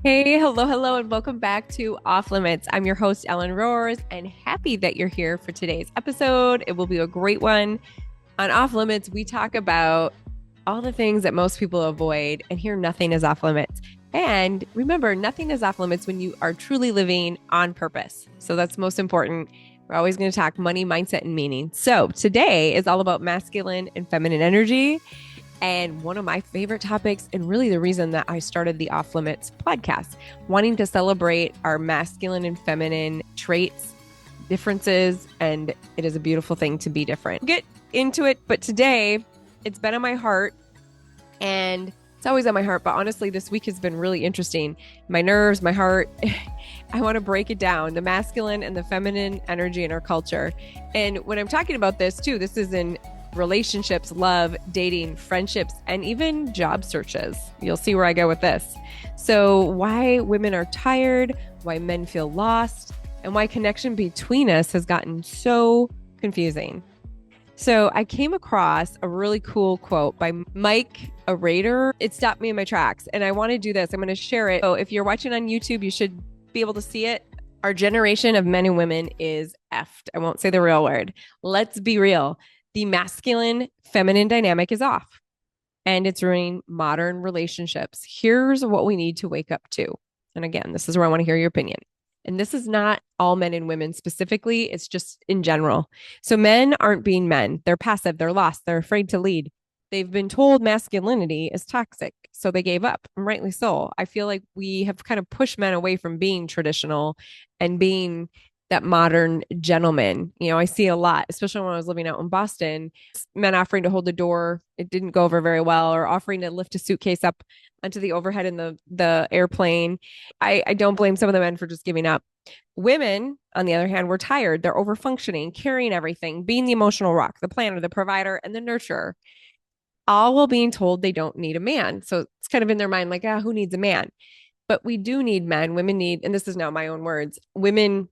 Hey, hello, and welcome back to Off Limits. I'm your host, Ellen Roars, and happy that you're here for today's episode. It will be a great one. On Off Limits, we talk about all the things that most people avoid, and here nothing is off limits. And remember, nothing is off limits when you are truly living on purpose. So that's most important. We're always going to talk money, mindset, and meaning. So today is all about masculine and feminine energy. And one of my favorite topics, and really the reason that I started the Off Limits podcast, wanting to celebrate our masculine and feminine traits, differences, and it is a beautiful thing to be different. We'll get into it, but today it's been on my heart, and it's always on my heart, but honestly, this week has been really interesting. My nerves, my heart, I want to break it down, the masculine and the feminine energy in our culture. And when I'm talking about this too, this is in relationships, love, dating, friendships, and even job searches. You'll see where I go with this. So why women are tired, why men feel lost, and why connection between us has gotten so confusing. So I came across a really cool quote by Mike Radoor. It stopped me in my tracks, and I want to do this. I'm going to share it. So if you're watching on YouTube, you should be able to see it. Our generation of men and women is effed. I won't say the real word. Let's be real. The masculine feminine dynamic is off, and it's ruining modern relationships. Here's what we need to wake up to. And again, this is where I want to hear your opinion. And this is not all men and women specifically, it's just in general. So men aren't being men. They're passive, they're lost, they're afraid to lead. They've been told masculinity is toxic, so they gave up, and rightly so. I feel like we have kind of pushed men away from being traditional and being that modern gentleman. You know, I see a lot, especially when I was living out in Boston, men offering to hold the door. It didn't go over very well, or offering to lift a suitcase up onto the overhead in the airplane. I don't blame some of the men for just giving up. Women, on the other hand, were tired. They're over functioning, carrying everything, being the emotional rock, the planner, the provider, and the nurturer, all while being told they don't need a man. So it's kind of in their mind, like, who needs a man? But we do need men. Women need, and this is now my own words, women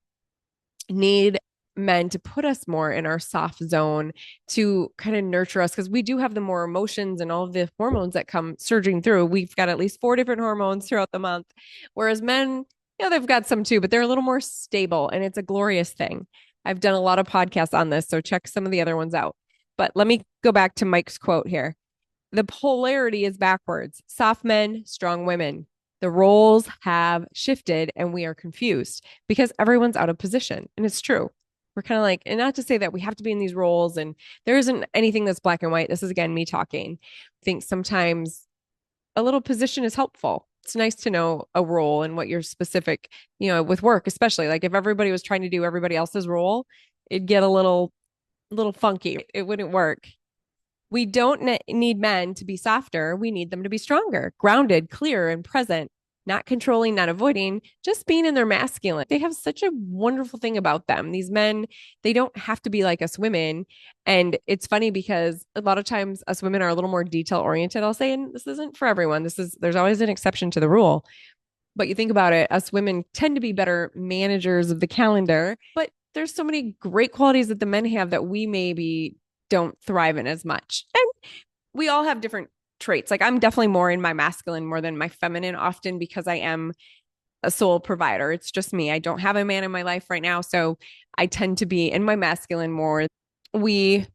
need men to put us more in our soft zone, to kind of nurture us, because we do have the more emotions and all of the hormones that come surging through. We've got at least 4 different hormones throughout the month, whereas men, they've got some too, but they're a little more stable, and it's a glorious thing. I've done a lot of podcasts on this, so check some of the other ones out. But let me go back to Mike's quote here. The polarity is backwards: soft men, strong women. The roles have shifted, and we are confused because everyone's out of position. And it's true. We're kind of like, and not to say that we have to be in these roles and there isn't anything that's black and white. This is, again, me talking. I think sometimes a little position is helpful. It's nice to know a role and what your specific, with work, especially, like if everybody was trying to do everybody else's role, it'd get a little funky. It wouldn't work. We don't need men to be softer. We need them to be stronger, grounded, clear, and present, not controlling, not avoiding, just being in their masculine. They have such a wonderful thing about them. These men, they don't have to be like us women. And it's funny because a lot of times us women are a little more detail oriented, I'll say, and this isn't for everyone. There's always an exception to the rule. But you think about it, us women tend to be better managers of the calendar, but there's so many great qualities that the men have that we maybe don't thrive in as much. And we all have different traits. Like I'm definitely more in my masculine more than my feminine often because I am a sole provider. It's just me. I don't have a man in my life right now. So I tend to be in my masculine more. We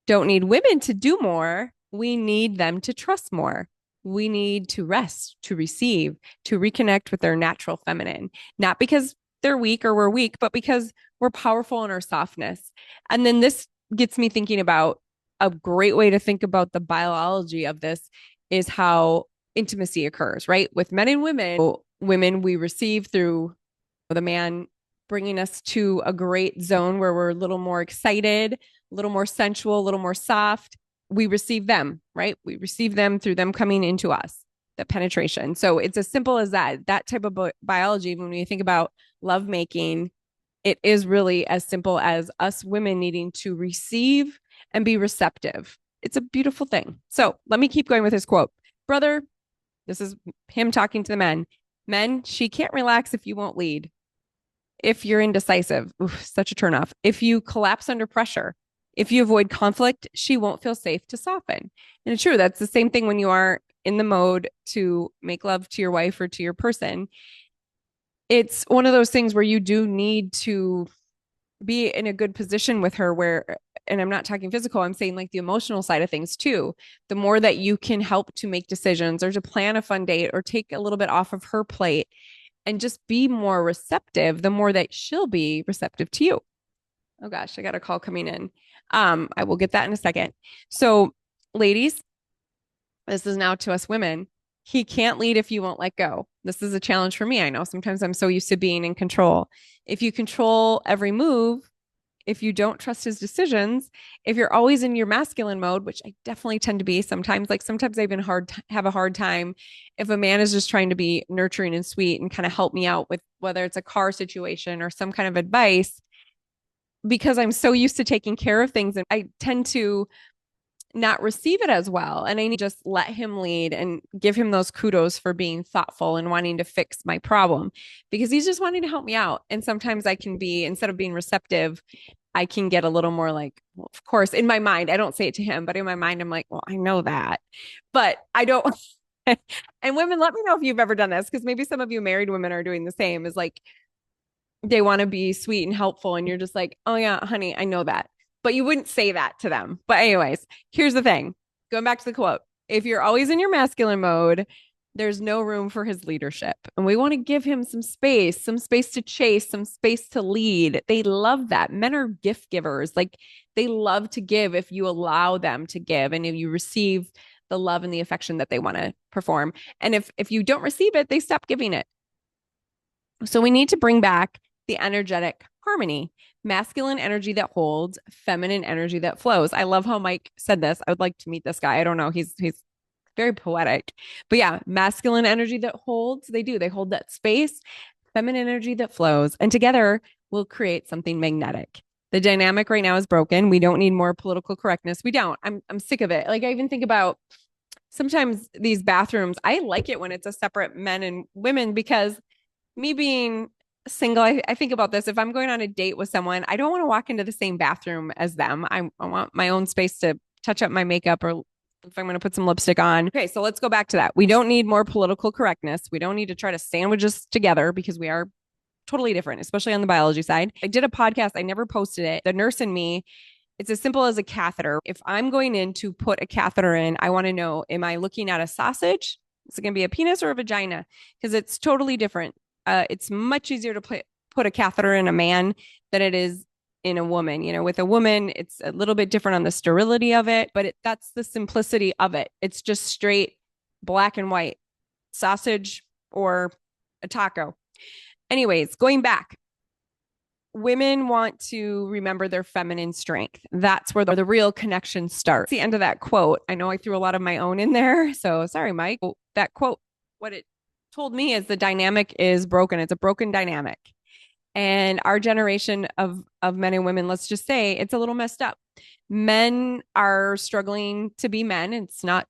don't need women to do more. We need them to trust more. We need to rest, to receive, to reconnect with their natural feminine, not because they're weak or we're weak, but because we're powerful in our softness. And then this gets me thinking about a great way to think about the biology of this is how intimacy occurs, right? With men and women, we receive through the man bringing us to a great zone where we're a little more excited, a little more sensual, a little more soft. We receive them, right? We receive them through them coming into us, the penetration. So it's as simple as that type of biology. When we think about lovemaking, it is really as simple as us women needing to receive and be receptive. It's a beautiful thing. So let me keep going with his quote. Brother, this is him talking to the men. Men, she can't relax if you won't lead. If you're indecisive, such a turnoff. If you collapse under pressure, if you avoid conflict, she won't feel safe to soften. And it's true. That's the same thing when you are in the mode to make love to your wife or to your person, it's one of those things where you do need to be in a good position with her where, and I'm not talking physical, I'm saying like the emotional side of things too. The more that you can help to make decisions or to plan a fun date or take a little bit off of her plate and just be more receptive, the more that she'll be receptive to you. Oh gosh, I got a call coming in. I will get that in a second. So, ladies, this is now to us women. He can't lead if you won't let go. This is a challenge for me. I know sometimes I'm so used to being in control. If you control every move, if you don't trust his decisions, if you're always in your masculine mode, which I definitely tend to be sometimes, like sometimes I even have a hard time if a man is just trying to be nurturing and sweet and kind of help me out with whether it's a car situation or some kind of advice, because I'm so used to taking care of things and I tend to not receive it as well. And I need to just let him lead and give him those kudos for being thoughtful and wanting to fix my problem because he's just wanting to help me out. And sometimes I can be, instead of being receptive, I can get a little more like, well, of course, in my mind, I don't say it to him, but in my mind, I'm like, well, I know that, but I don't. And women, let me know if you've ever done this because maybe some of you married women are doing the same. Is like they want to be sweet and helpful, and you're just like, oh yeah, honey, I know that, but you wouldn't say that to them. But anyways, here's the thing. Going back to the quote, if you're always in your masculine mode, there's no room for his leadership. And we want to give him some space to chase, some space to lead. They love that. Men are gift givers. Like they love to give if you allow them to give and if you receive the love and the affection that they want to perform. And if you don't receive it, they stop giving it. So we need to bring back the energetic harmony, masculine energy that holds, feminine energy that flows. I love how Mike said this. I would like to meet this guy. I don't know. He's very poetic. But yeah, masculine energy that holds, they hold that space, feminine energy that flows, and together will create something magnetic. The dynamic right now is broken. We don't need more political correctness. We don't. I'm sick of it. Like I even think about sometimes these bathrooms. I like it when it's a separate men and women because me being single, I think about this. If I'm going on a date with someone, I don't want to walk into the same bathroom as them. I want my own space to touch up my makeup or if I'm going to put some lipstick on. Okay, so let's go back to that. We don't need more political correctness. We don't need to try to sandwich us together because we are totally different, especially on the biology side. I did a podcast, I never posted it. The nurse in me, it's as simple as a catheter. If I'm going in to put a catheter in, I want to know, am I looking at a sausage? Is it going to be a penis or a vagina? Because it's totally different. It's much easier to put a catheter in a man than it is in a woman. You know, with a woman, it's a little bit different on the sterility of it, but that's the simplicity of it. It's just straight black and white sausage or a taco. Anyways, going back, women want to remember their feminine strength. That's where the real connection starts. The end of that quote. I know I threw a lot of my own in there. So sorry, Mike. That quote, what it told me is the dynamic is broken. It's a broken dynamic. And our generation of men and women, let's just say it's a little messed up. Men are struggling to be men. It's not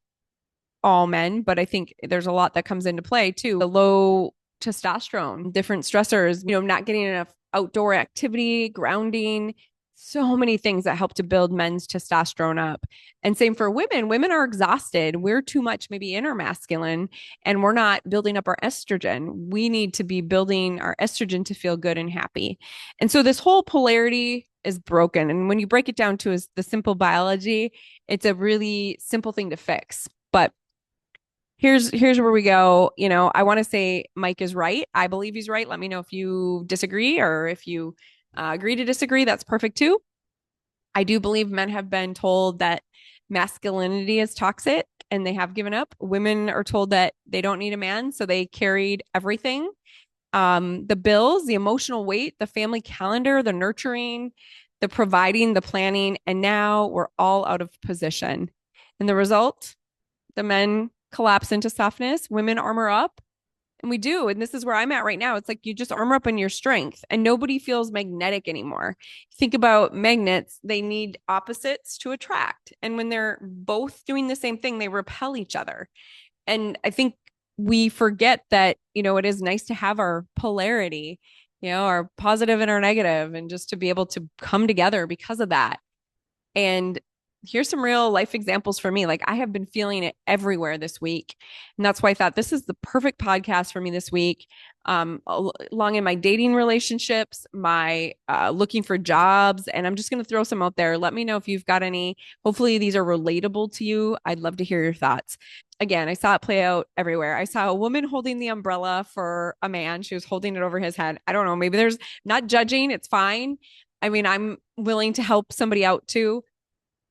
all men, but I think there's a lot that comes into play too. The low testosterone, different stressors, not getting enough outdoor activity, grounding, so many things that help to build men's testosterone up. And same for women. Women are exhausted. We're too much maybe inner masculine and we're not building up our estrogen. We need to be building our estrogen to feel good and happy. And so this whole polarity is broken. And when you break it down to the simple biology, it's a really simple thing to fix. But here's where we go. I want to say Mike is right. I believe he's right. Let me know if you disagree or if you agree to disagree. That's perfect too. I do believe men have been told that masculinity is toxic and they have given up. Women are told that they don't need a man, so they carried everything. The bills, the emotional weight, the family calendar, the nurturing, the providing, the planning, and now we're all out of position. And the result, the men collapse into softness, women armor up, and we do. And this is where I'm at right now. It's like you just armor up in your strength and nobody feels magnetic anymore. Think about magnets, they need opposites to attract. And when they're both doing the same thing, they repel each other. And I think we forget that, it is nice to have our polarity, our positive and our negative, and just to be able to come together because of that. And here's some real life examples for me. Like I have been feeling it everywhere this week. And that's why I thought this is the perfect podcast for me this week. Along in my dating relationships, my looking for jobs, and I'm just going to throw some out there. Let me know if you've got any. Hopefully, these are relatable to you. I'd love to hear your thoughts. Again, I saw it play out everywhere. I saw a woman holding the umbrella for a man. She was holding it over his head. I don't know. Maybe there's not judging. It's fine. I mean, I'm willing to help somebody out too.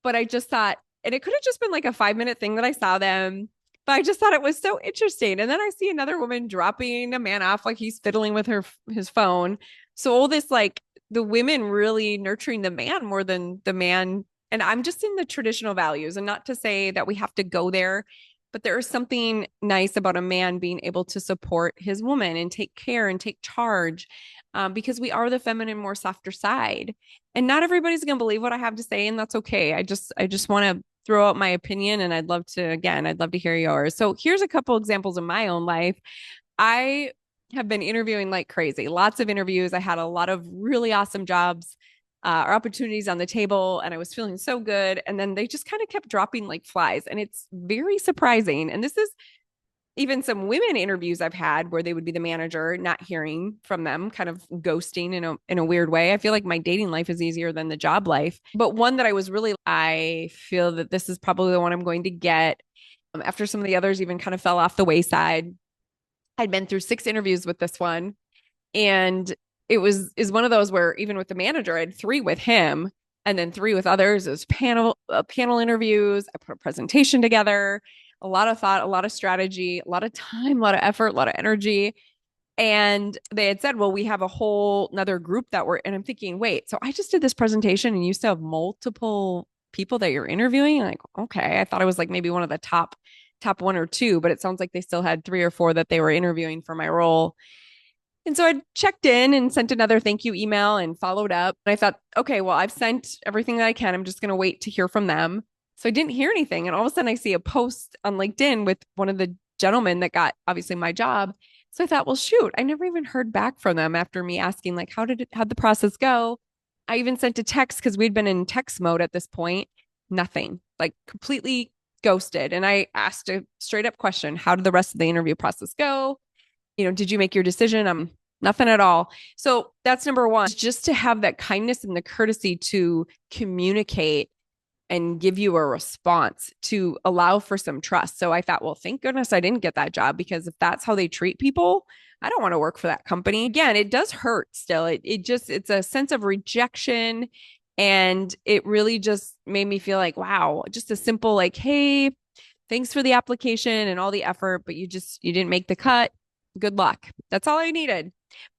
But I just thought, and it could have just been like a 5 minute thing that I saw them, but I just thought it was so interesting. And then I see another woman dropping a man off like he's fiddling with his phone. So all this like the women really nurturing the man more than the man. And I'm just in the traditional values, and not to say that we have to go there, but there is something nice about a man being able to support his woman and take care and take charge, because we are the feminine, more softer side. And not everybody's going to believe what I have to say, and that's okay. I just want to throw out my opinion, and I'd love to hear yours. So here's a couple examples of my own life. I have been interviewing like crazy, lots of interviews. I had a lot of really awesome jobs or opportunities on the table, and I was feeling so good. And then they just kind of kept dropping like flies, and it's very surprising. And this is even some women interviews I've had where they would be the manager, not hearing from them, kind of ghosting in a weird way. I feel like my dating life is easier than the job life. But one that I feel that this is probably the one I'm going to get, after some of the others even kind of fell off the wayside. I'd been through 6 interviews with this one, and is one of those where even with the manager, I had 3 with him and then 3 with others. It was panel interviews. I put a presentation together, a lot of thought, a lot of strategy, a lot of time, a lot of effort, a lot of energy. And they had said, well, we have a whole another group and I'm thinking, wait, so I just did this presentation and you still have multiple people that you're interviewing? Like, okay. I thought it was like maybe one of the top 1 or 2, but it sounds like they still had 3 or 4 that they were interviewing for my role. And so I checked in and sent another thank you email and followed up. And I thought, okay, well, I've sent everything that I can. I'm just going to wait to hear from them. So I didn't hear anything. And all of a sudden I see a post on LinkedIn with one of the gentlemen that got obviously my job. So I thought, well, shoot, I never even heard back from them after me asking, like, how'd the process go? I even sent a text because we'd been in text mode at this point. Nothing, like completely ghosted. And I asked a straight up question: how did the rest of the interview process go? Did you make your decision? Nothing at all. So that's number one, just to have that kindness and the courtesy to communicate and give you a response to allow for some trust. So I thought, well, thank goodness I didn't get that job, because if that's how they treat people, I don't want to work for that company. Again, it does hurt still. It's a sense of rejection. And it really just made me feel like, wow, just a simple like, hey, thanks for the application and all the effort, but you didn't make the cut. Good luck. That's all I needed.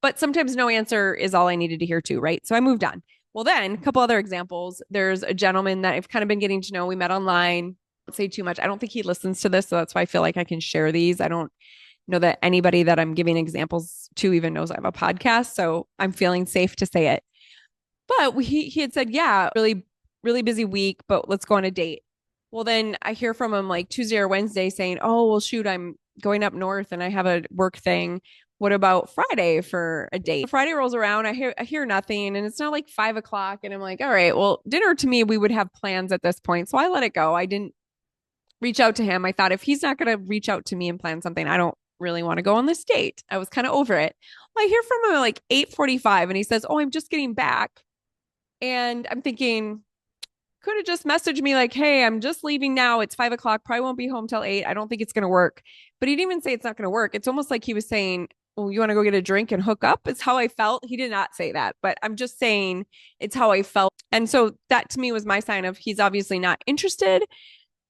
But sometimes no answer is all I needed to hear too, right? So I moved on. Well, then a couple other examples. There's a gentleman that I've kind of been getting to know. We met online. Don't say too much. I don't think he listens to this, so that's why I feel like I can share these. I don't know that anybody that I'm giving examples to even knows I have a podcast, so I'm feeling safe to say it. But he had said, yeah, really, really busy week, but let's go on a date. Well, then I hear from him like Tuesday or Wednesday saying, oh, well, shoot, I'm going up north and I have a work thing. What about Friday for a date? Friday rolls around. I hear nothing, and it's not like 5 o'clock. And I'm like, all right, well, dinner to me, we would have plans at this point. So I let it go. I didn't reach out to him. I thought if he's not going to reach out to me and plan something, I don't really want to go on this date. I was kind of over it. Well, I hear from him at like 8:45, and he says, oh, I'm just getting back. And I'm thinking, could have just messaged me like, hey, I'm just leaving now. It's 5 o'clock. Probably won't be home till 8. I don't think it's going to work. But he didn't even say it's not going to work. It's almost like he was saying, well, you want to go get a drink and hook up? It's how I felt. He did not say that, but I'm just saying it's how I felt. And so that to me was my sign of he's obviously not interested.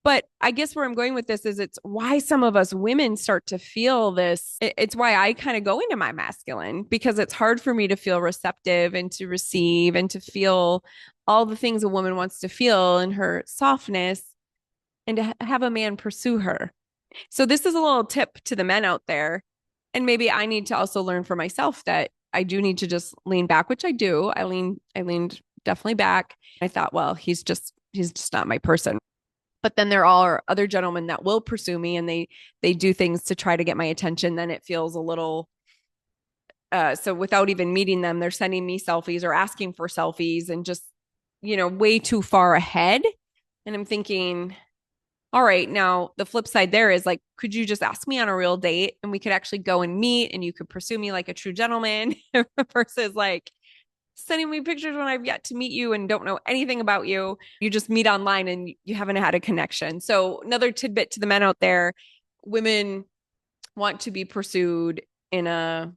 But I guess where I'm going with this is it's why some of us women start to feel this. It's why I kind of go into my masculine, because it's hard for me to feel receptive and to receive and to feel all the things a woman wants to feel in her softness, and to have a man pursue her. So this is a little tip to the men out there. And maybe I need to also learn for myself that I do need to just lean back, which I do. I leaned definitely back. I thought, well, he's just not my person. But then there are other gentlemen that will pursue me, and they do things to try to get my attention. Then it feels a little so without even meeting them, they're sending me selfies or asking for selfies, and just way too far ahead. And I'm thinking, all right, now the flip side there is like, could you just ask me on a real date and we could actually go and meet and you could pursue me like a true gentleman versus like sending me pictures when I've yet to meet you and don't know anything about you. You just meet online and you haven't had a connection. So, another tidbit to the men out there, women want to be pursued in a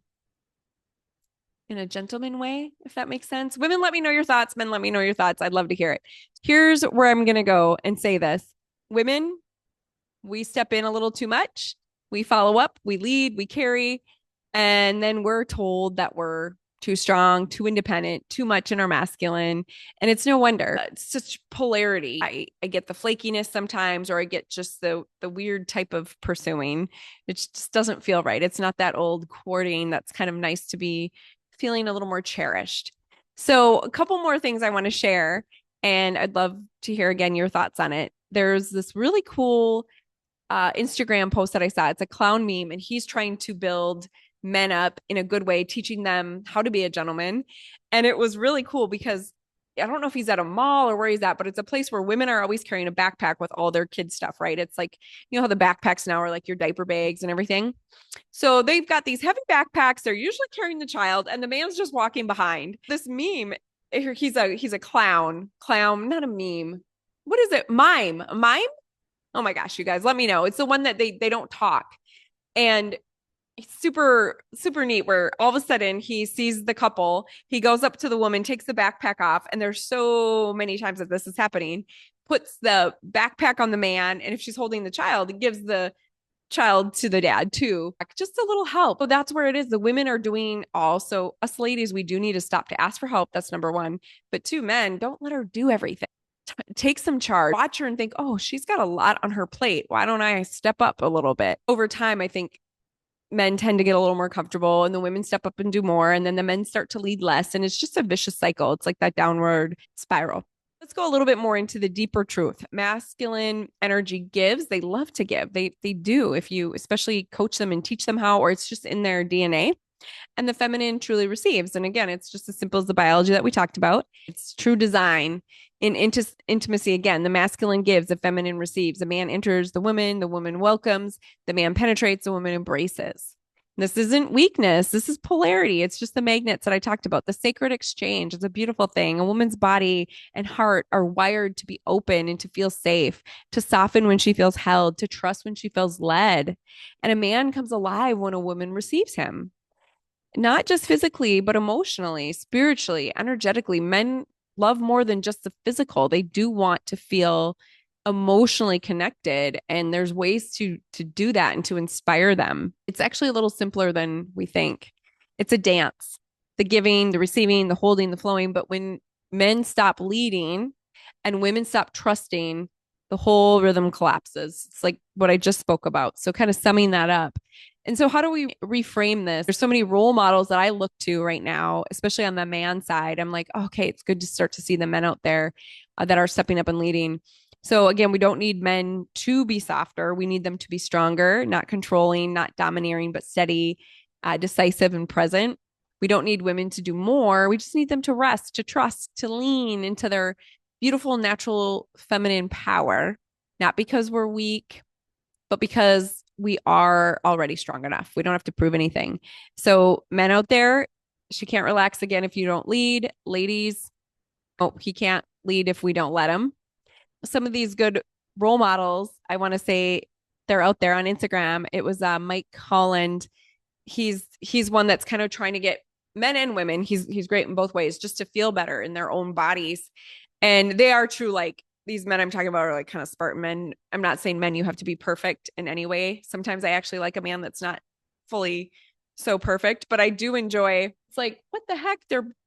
gentleman way, if that makes sense. Women, let me know your thoughts. Men, let me know your thoughts. I'd love to hear it. Here's where I'm going to go and say this. Women, we step in a little too much. We follow up, we lead, we carry, and then we're told that we're too strong, too independent, too much in our masculine. And it's no wonder. It's such polarity. I get the flakiness sometimes, or I get just the weird type of pursuing. It just doesn't feel right. It's not that old courting that's kind of nice to be feeling a little more cherished. So, a couple more things I want to share, and I'd love to hear again your thoughts on it. There's this really cool Instagram post that I saw. It's a clown meme, and he's trying to build men up in a good way, teaching them how to be a gentleman. And it was really cool because I don't know if he's at a mall or where he's at, but it's a place where women are always carrying a backpack with all their kid stuff, right? It's like, you know how the backpacks now are like your diaper bags and everything. So they've got these heavy backpacks. They're usually carrying the child, and the man's just walking behind. This meme, he's a clown, not a meme. What is it? Mime? Oh my gosh, you guys, let me know. It's the one that they don't talk. And it's super, super neat where all of a sudden he sees the couple, he goes up to the woman, takes the backpack off, and there's so many times that this is happening, puts the backpack on the man, and if she's holding the child, it gives the child to the dad too. Just a little help. So that's where it is. The women are doing also, us ladies, we do need to stop to ask for help. That's number one. But two, men, don't let her do everything. Take some charge, watch her and think, oh, she's got a lot on her plate. Why don't I step up a little bit? Over time, I think men tend to get a little more comfortable and the women step up and do more. And then the men start to lead less. And it's just a vicious cycle. It's like that downward spiral. Let's go a little bit more into the deeper truth. Masculine energy gives. They love to give. They do if you especially coach them and teach them how, or it's just in their DNA. And the feminine truly receives. And again, it's just as simple as the biology that we talked about. It's true design. In intimacy, again, the masculine gives, the feminine receives. The man enters the woman welcomes, the man penetrates, the woman embraces. This isn't weakness. This is polarity. It's just the magnets that I talked about, the sacred exchange. It's a beautiful thing. A woman's body and heart are wired to be open and to feel safe, to soften when she feels held, to trust when she feels led. And a man comes alive when a woman receives him, not just physically, but emotionally, spiritually, energetically. Men love more than just the physical. They do want to feel emotionally connected, and there's ways to do that and to inspire them. It's actually a little simpler than we think. It's a dance. The giving, the receiving, the holding, the flowing, but when men stop leading and women stop trusting, the whole rhythm collapses. It's like what I just spoke about. So kind of summing that up. And so, how do we reframe this? There's so many role models that I look to right now, especially on the man side. I'm like, okay, it's good to start to see the men out there that are stepping up and leading. So, again, we don't need men to be softer. We need them to be stronger, not controlling, not domineering, but steady, decisive, and present. We don't need women to do more. We just need them to rest, to trust, to lean into their beautiful, natural, feminine power, not because we're weak, but because we are already strong enough. We don't have to prove anything. So, men out there, she can't relax again if you don't lead. Ladies, oh, he can't lead if we don't let him. Some of these good role models, I want to say they're out there on Instagram. It was Mike Holland. He's one that's kind of trying to get men and women. He's great in both ways, just to feel better in their own bodies. And they are true, like these men I'm talking about are like kind of Spartan men. I'm not saying men, you have to be perfect in any way. Sometimes I actually like a man that's not fully so perfect, but I do enjoy, it's like, what the heck?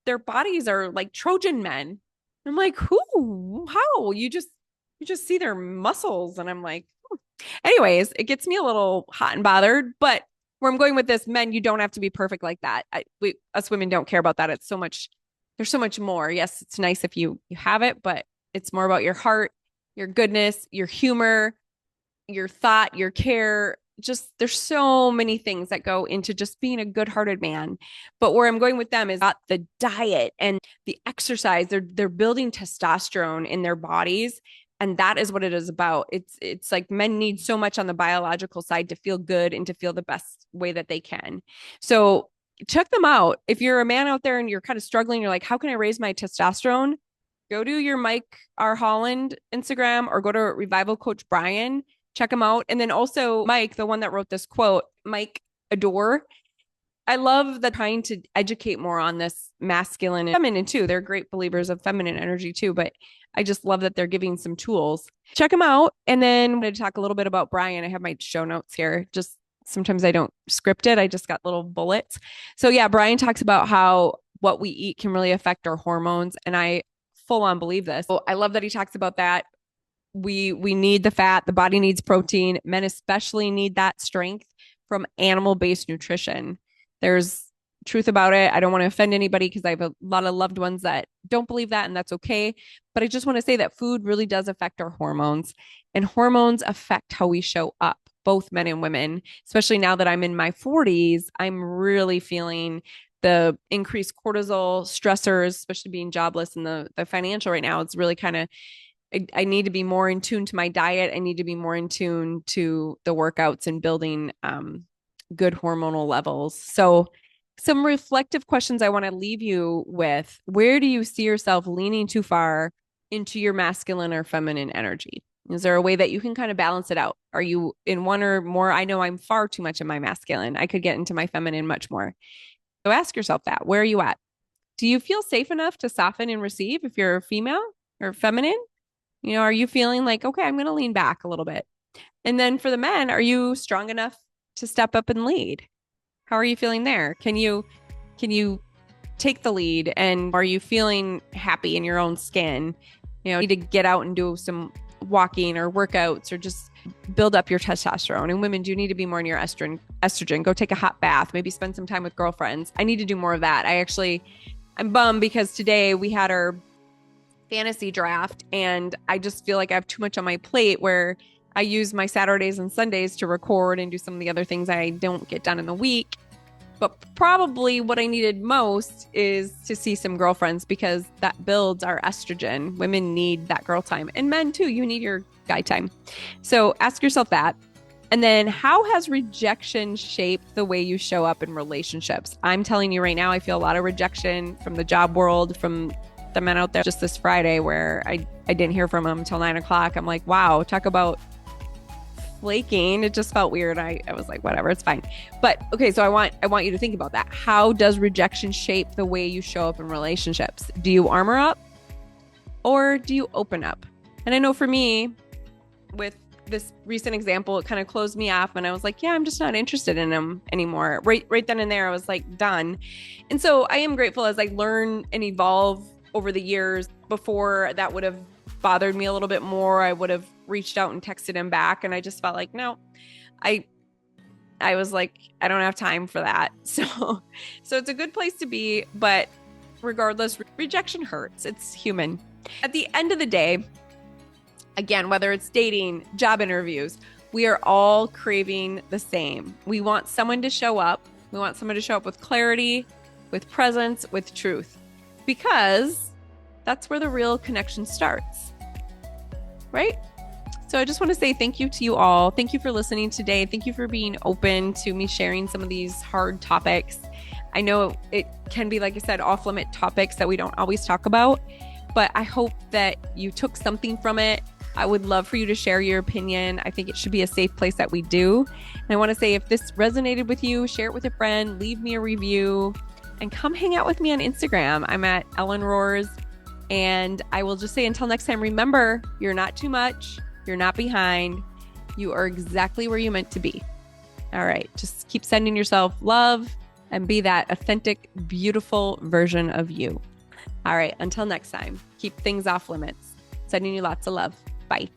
Their bodies are like Trojan men. I'm like, who? How? You just see their muscles. And I'm like, anyways, it gets me a little hot and bothered. But where I'm going with this, men, you don't have to be perfect like that. Us women don't care about that. It's so much, there's so much more. Yes, it's nice if you have it, but it's more about your heart, your goodness, your humor, your thought, your care. Just there's so many things that go into just being a good-hearted man. But where I'm going with them is not the diet and the exercise. They're building testosterone in their bodies And that is what it is about. It's like men need so much on the biological side to feel good and to feel the best way that they can. So check them out. If you're a man out there and you're kind of struggling, you're like, how can I raise my testosterone? Go to your Mike R. Holland Instagram or go to Revival Coach Bryan. Check him out. And then also Mike, the one that wrote this quote, Mike Radoor. I love the trying to educate more on this masculine and feminine too. They're great believers of feminine energy too, but I just love that they're giving some tools. Check them out. And then I'm going to talk a little bit about Bryan. I have my show notes here. Just sometimes I don't script it. I just got little bullets. So yeah, Bryan talks about how what we eat can really affect our hormones. And I full on believe this. So I love that he talks about that. We need the fat, the body needs protein. Men especially need that strength from animal-based nutrition. There's truth about it. I don't want to offend anybody because I have a lot of loved ones that don't believe that, and that's okay. But I just want to say that food really does affect our hormones, and hormones affect how we show up, both men and women. Especially now that I'm in my 40s, I'm really feeling the increased cortisol stressors, especially being jobless and the financial right now. It's really kind of, I need to be more in tune to my diet. I need to be more in tune to the workouts and building good hormonal levels. So some reflective questions I want to leave you with. Where do you see yourself leaning too far into your masculine or feminine energy? Is there a way that you can kind of balance it out? Are you in one or more? I know I'm far too much in my masculine. I could get into my feminine much more. So ask yourself that. Where are you at? Do you feel safe enough to soften and receive if you're a female or feminine? Are you feeling like, okay, I'm going to lean back a little bit? And then for the men, are you strong enough to step up and lead? How are you feeling there? Can you take the lead, and are you feeling happy in your own skin? You need to get out and do some walking or workouts or just build up your testosterone. And women do need to be more in your estrogen. Go take a hot bath, maybe spend some time with girlfriends. I need to do more of that. I'm bummed because today we had our fantasy draft and I just feel like I have too much on my plate where I use my Saturdays and Sundays to record and do some of the other things I don't get done in the week. But probably what I needed most is to see some girlfriends because that builds our estrogen. Women need that girl time, and men too. You need your guy time. So ask yourself that. And then how has rejection shaped the way you show up in relationships? I'm telling you right now, I feel a lot of rejection from the job world, from the men out there. Just this Friday where I didn't hear from them until 9:00. I'm like, wow, talk about flaking. It just felt weird. I was like, whatever, it's fine. But okay, so I want you to think about that. How does rejection shape the way you show up in relationships? Do you armor up or do you open up? And I know for me, with this recent example, it kind of closed me off and I was like, yeah, I'm just not interested in him anymore. Right then and there, I was like, done. And so I am grateful as I learn and evolve over the years. Before, that would have bothered me a little bit more. I would have reached out and texted him back, and I just felt like, no, I was like, I don't have time for that. So it's a good place to be, but regardless, rejection hurts. It's human. At the end of the day, again, whether it's dating, job interviews, we are all craving the same. We want someone to show up. We want someone to show up with clarity, with presence, with truth, because that's where the real connection starts, right? So I just want to say thank you to you all. Thank you for listening today. Thank you for being open to me sharing some of these hard topics. I know it can be, like I said, off-limit topics that we don't always talk about, but I hope that you took something from it. I would love for you to share your opinion. I think it should be a safe place that we do. And I want to say, if this resonated with you, share it with a friend, leave me a review, and come hang out with me on Instagram. I'm at Ellen Roars. And I will just say, until next time, remember, you're not too much. You're not behind. You are exactly where you're meant to be. All right. Just keep sending yourself love and be that authentic, beautiful version of you. All right. Until next time, keep things off limits. Sending you lots of love. Bye.